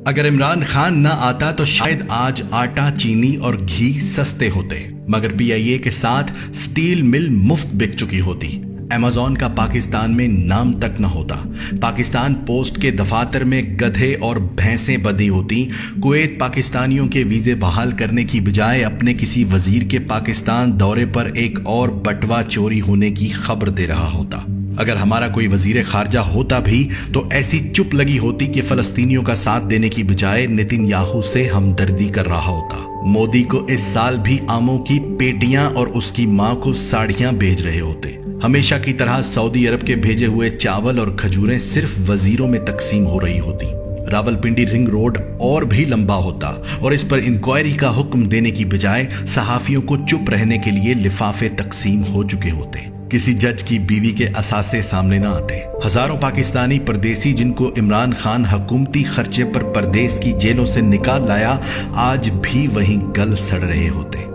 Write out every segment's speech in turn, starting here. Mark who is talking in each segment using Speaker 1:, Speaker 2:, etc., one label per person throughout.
Speaker 1: اگر عمران خان نہ آتا تو شاید آج آٹا، چینی اور گھی سستے ہوتے، مگر پی آئی اے کے ساتھ سٹیل مل مفت بک چکی ہوتی، ایمیزون کا پاکستان میں نام تک نہ ہوتا، پاکستان پوسٹ کے دفاتر میں گدھے اور بھینسیں بدی ہوتی، کویت پاکستانیوں کے ویزے بحال کرنے کی بجائے اپنے کسی وزیر کے پاکستان دورے پر ایک اور بٹوا چوری ہونے کی خبر دے رہا ہوتا۔ اگر ہمارا کوئی وزیر خارجہ ہوتا بھی تو ایسی چپ لگی ہوتی کہ فلسطینیوں کا ساتھ دینے کی بجائے نتن یاہو سے ہمدردی کر رہا ہوتا۔ مودی کو اس سال بھی آموں کی پیٹیاں اور اس کی ماں کو ساڑیاں بھیج رہے ہوتے۔ ہمیشہ کی طرح سعودی عرب کے بھیجے ہوئے چاول اور کھجوریں صرف وزیروں میں تقسیم ہو رہی ہوتی۔ راولپنڈی رنگ روڈ اور بھی لمبا ہوتا اور اس پر انکوائری کا حکم دینے کی بجائے صحافیوں کو چپ رہنے کے لیے لفافے تقسیم ہو چکے ہوتے۔ کسی جج کی بیوی کے اثاثے سامنے نہ آتے۔ ہزاروں پاکستانی پردیسی جن کو عمران خان حکومتی خرچے پر پردیس کی جیلوں سے نکال لایا، آج بھی وہیں گل سڑ رہے ہوتے۔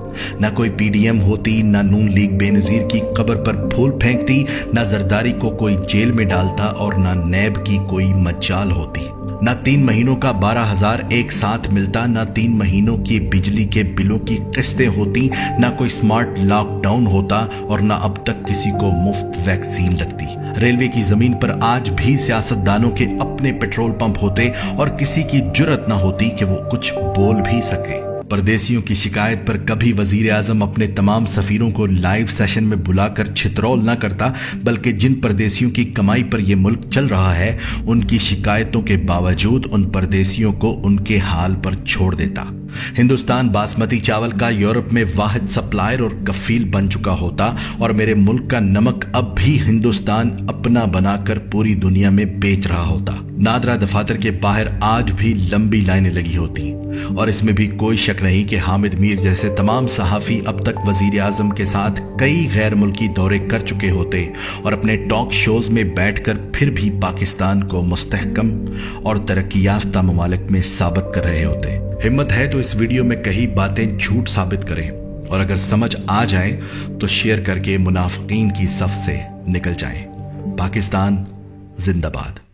Speaker 1: نہ کوئی پی ڈی ایم ہوتی، نہ نون لیگ بے نظیر کی قبر پر پھول پھینکتی، نہ زرداری کو کوئی جیل میں ڈالتا اور نہ نیب کی کوئی مجال ہوتی۔ نہ 3 مہینوں کا 12,000 ایک ساتھ ملتا، نہ 3 مہینوں کی بجلی کے بلوں کی قسطیں ہوتی، نہ کوئی سمارٹ لاک ڈاؤن ہوتا اور نہ اب تک کسی کو مفت ویکسین لگتی۔ ریلوے کی زمین پر آج بھی سیاستدانوں کے اپنے پیٹرول پمپ ہوتے اور کسی کی جرت نہ ہوتی کہ وہ کچھ بول بھی سکے۔ پردیسیوں کی شکایت پر کبھی وزیر اعظم اپنے تمام سفیروں کو لائیو سیشن میں بلا کر چھترول نہ کرتا، بلکہ جن پردیسیوں کی کمائی پر یہ ملک چل رہا ہے ان کی شکایتوں کے باوجود ان پردیسیوں کو ان کے حال پر چھوڑ دیتا۔ ہندوستان باسمتی چاول کا یورپ میں واحد سپلائر اور کفیل بن چکا ہوتا اور میرے ملک کا نمک اب بھی ہندوستان اپنا بنا کر پوری دنیا میں بیچ رہا ہوتا۔ نادرا دفاتر کے باہر آج بھی لمبی لائنیں لگی ہوتی اور اس میں بھی کوئی شک نہیں کہ حامد میر جیسے تمام صحافی اب تک وزیر اعظم کے ساتھ کئی غیر ملکی دورے کر چکے ہوتے اور اپنے ٹاک شوز میں بیٹھ کر پھر بھی پاکستان کو مستحکم اور ترقی یافتہ ممالک میں ثابت کر رہے ہوتے۔ ہمت ہے تو اس ویڈیو میں کئی باتیں جھوٹ ثابت کریں اور اگر سمجھ آ جائیں تو شیئر کر کے منافقین کی صف سے نکل جائیں۔ پاکستان زندہ باد۔